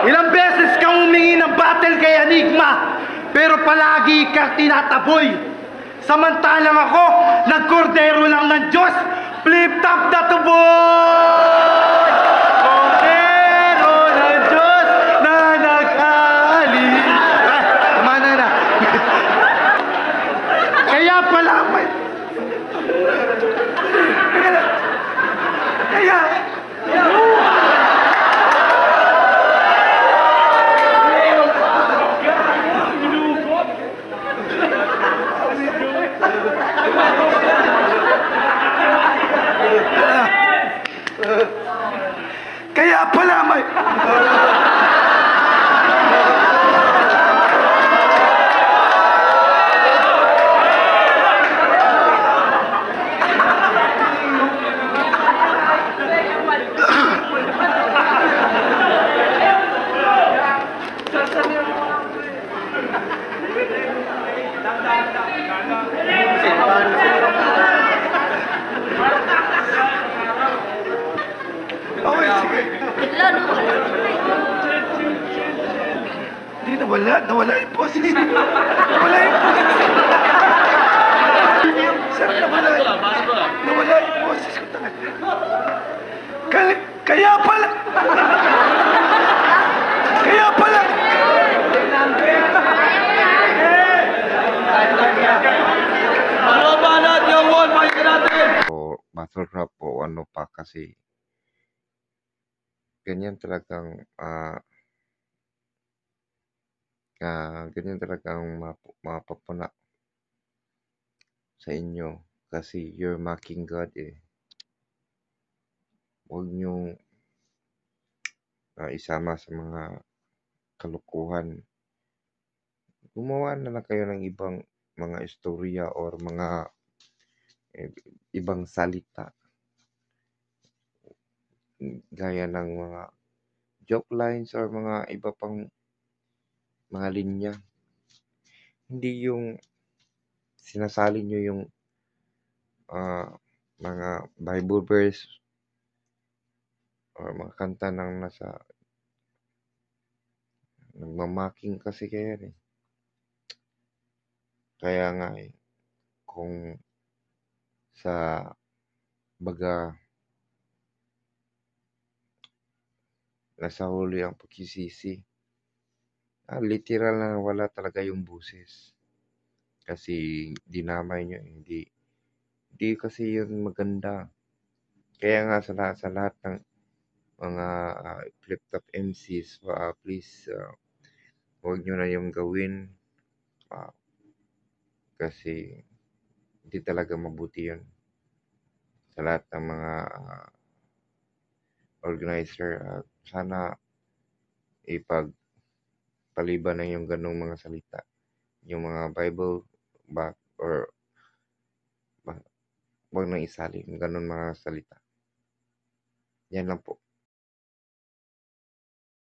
Ilang beses kang humingi ng battle kay Enigma, pero palagi kang tinataboy. Samantalang ako, nagkordero lang ng Diyos, flip-top na tuboy! Kordero ng Diyos na nag-aalis. Mana na. Kaya pala, kaya pala may... Hindi, nawala yung boses. Nawala yung boses. Sir, nawala yung boses ko talaga. Kaya pala. Kaya pala. Ano ba natin yung wall? Pakita natin. Battle rap po, ano pa kasi ganyan talagang ganyan talagang mapapuna sa inyo kasi you're mocking God eh. Huwag niyong isama sa mga kalukuhan. Gumawa na lang kayo ng ibang mga istorya or mga ibang salita gaya ng mga joke lines or mga iba pang mga linya. Hindi yung sinasali nyo yung mga Bible verse or mga kanta ng nasa nagmamaking kasi kayo eh. Kaya nga eh, kung sa baga nasa huli ang pagsisisi, literal na wala talaga yung buses. Kasi dinamay nyo, hindi kasi yun maganda. Kaya nga sa lahat ng mga flip-top MCs, please huwag nyo na yung gawin kasi hindi talaga mabuti yun sa lahat ng mga organizer. Sana ipagpaliban na yung ganong mga salita, yung mga Bible back or huwag nang isali yung ganon mga salita. Yan lang po.